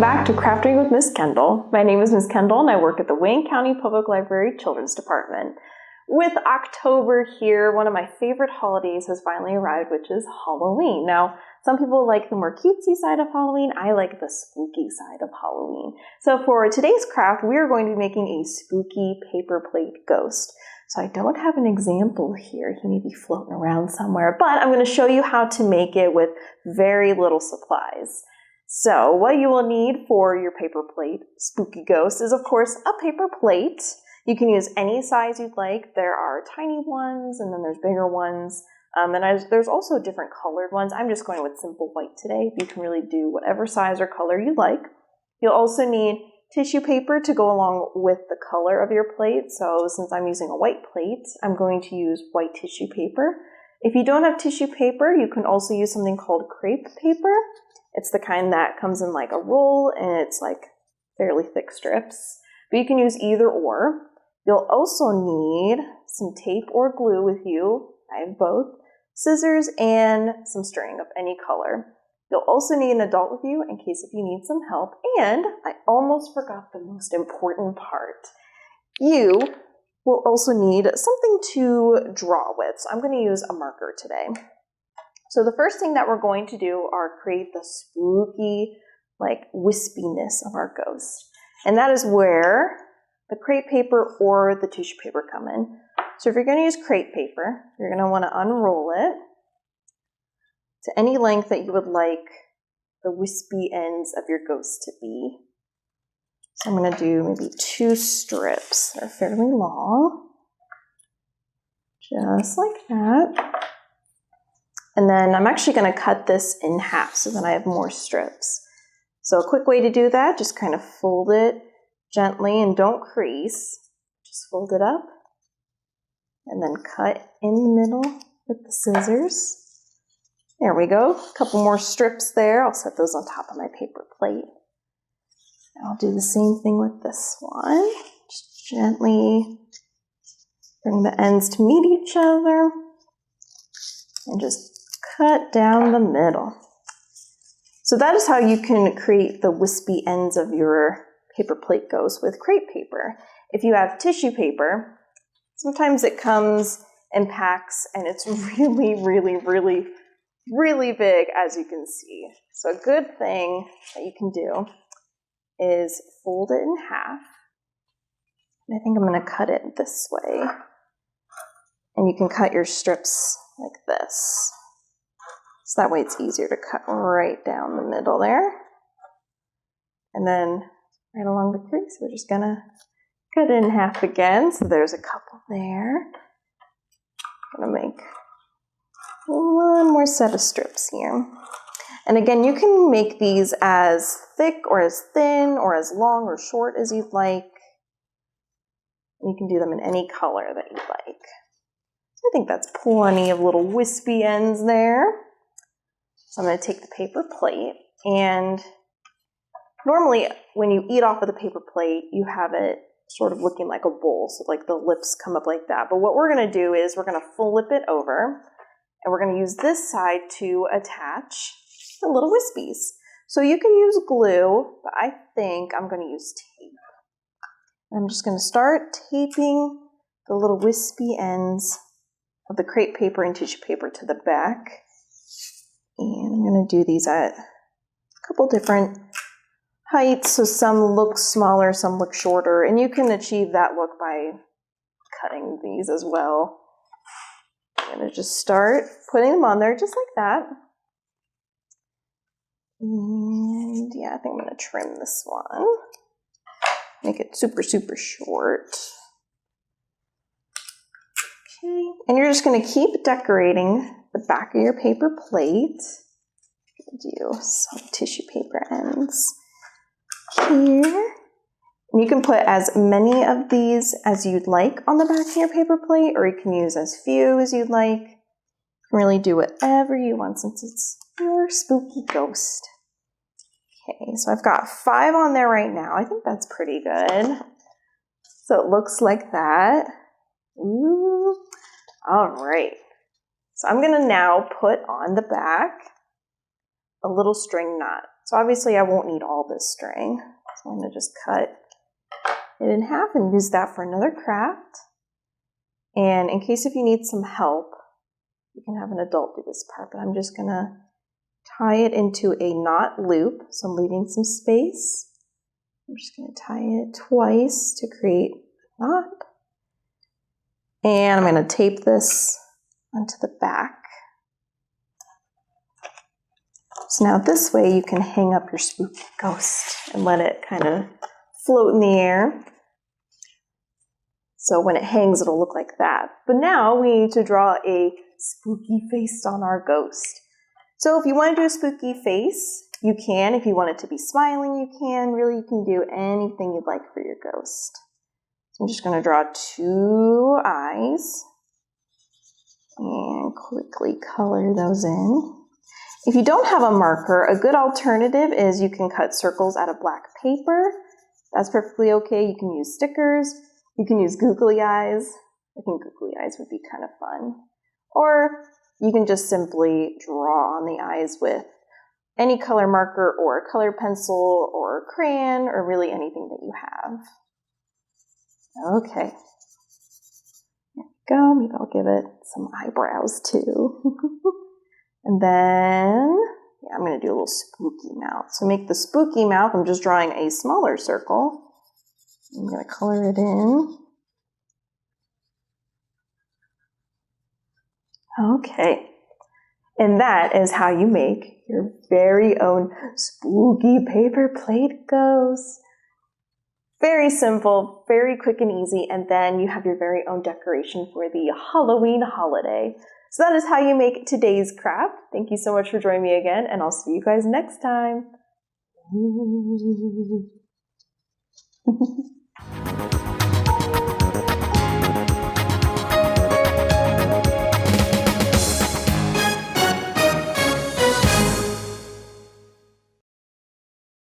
back to Crafting with Miss Kendall. My name is Miss Kendall and I work at the Wayne County Public Library Children's Department. With October here, one of my favorite holidays has finally arrived, which is Halloween. Now, some people like the more cutesy side of Halloween. I like the spooky side of Halloween. So for today's craft, we are going to be making a spooky paper plate ghost. So I don't have an example here. He may be floating around somewhere, but I'm going to show you how to make it with very little supplies. So what you will need for your paper plate spooky ghost is, of course, a paper plate. You can use any size you'd like. There are tiny ones and then there's bigger ones. And there's also different colored ones. I'm just going with simple white today. You can really do whatever size or color you like. You'll also need tissue paper to go along with the color of your plate. So since I'm using a white plate, I'm going to use white tissue paper. If you don't have tissue paper, you can also use something called crepe paper. It's the kind that comes in like a roll and it's like fairly thick strips. But you can use either or. You'll also need some tape or glue with you. I have both. Scissors and some string of any color. You'll also need an adult with you in case if you need some help. And I almost forgot the most important part. You will also need something to draw with. So I'm going to use a marker today. So the first thing that we're going to do are create the spooky, like wispiness of our ghost. And that is where the crepe paper or the tissue paper come in. So if you're going to use crepe paper, you're going to want to unroll it to any length that you would like the wispy ends of your ghost to be. So I'm going to do maybe 2 strips that are fairly long, just like that. And then I'm actually going to cut this in half so that I have more strips. So a quick way to do that, just kind of fold it gently and don't crease. Just fold it up and then cut in the middle with the scissors. There we go. A couple more strips there. I'll set those on top of my paper plate. I'll do the same thing with this one. Just gently bring the ends to meet each other and just cut down the middle. So that is how you can create the wispy ends of your paper plate ghost with crepe paper. If you have tissue paper, sometimes it comes in packs and it's really, really, really, really big, as you can see. So a good thing that you can do is fold it in half. And I think I'm going to cut it this way. And you can cut your strips like this. So that way it's easier to cut right down the middle there. And then right along the crease, we're just going to cut it in half again. So there's a couple there. I'm going to make one more set of strips here. And again, you can make these as thick or as thin or as long or short as you'd like. You can do them in any color that you'd like. I think that's plenty of little wispy ends there. So I'm going to take the paper plate, and normally when you eat off of the paper plate, you have it sort of looking like a bowl, so like the lips come up like that. But what we're going to do is we're going to flip it over, and we're going to use this side to attach the little wispies. So you can use glue, but I think I'm going to use tape. I'm just going to start taping the little wispy ends of the crepe paper and tissue paper to the back. And I'm going to do these at a couple different heights. So some look smaller, some look shorter. And you can achieve that look by cutting these as well. I'm going to just start putting them on there just like that. And yeah, I think I'm going to trim this one. Make it super, super short. Okay, and you're just going to keep decorating the back of your paper plate. Do some tissue paper ends here. And you can put as many of these as you'd like on the back of your paper plate, or you can use as few as you'd like. You can really do whatever you want since it's your spooky ghost. Okay, so I've got 5 on there right now. I think that's pretty good. So it looks like that. Ooh. All right. So I'm going to now put on the back a little string knot. So obviously I won't need all this string. So I'm going to just cut it in half and use that for another craft. And in case if you need some help, you can have an adult do this part, but I'm just going to tie it into a knot loop. So I'm leaving some space. I'm just going to tie it twice to create a knot. And I'm going to tape this onto the back. So now this way you can hang up your spooky ghost and let it kind of float in the air. So when it hangs, it'll look like that. But now we need to draw a spooky face on our ghost. So if you want to do a spooky face, you can. If you want it to be smiling, you can. Really, you can do anything you'd like for your ghost. So I'm just going to draw 2 eyes and quickly color those in. If you don't have a marker, a good alternative is you can cut circles out of black paper. That's perfectly okay. You can use stickers. You can use googly eyes. I think googly eyes would be kind of fun. Or you can just simply draw on the eyes with any color marker or a color pencil or a crayon or really anything that you have. Okay. There we go. Maybe I'll give it some eyebrows too. And then, yeah, I'm going to do a little spooky mouth. So make the spooky mouth, I'm just drawing a smaller circle. I'm going to color it in. Okay. And that is how you make your very own spooky paper plate ghost. Very simple, very quick and easy, and then you have your very own decoration for the Halloween holiday. So that is how you make today's craft. Thank you so much for joining me again, and I'll see you guys next time.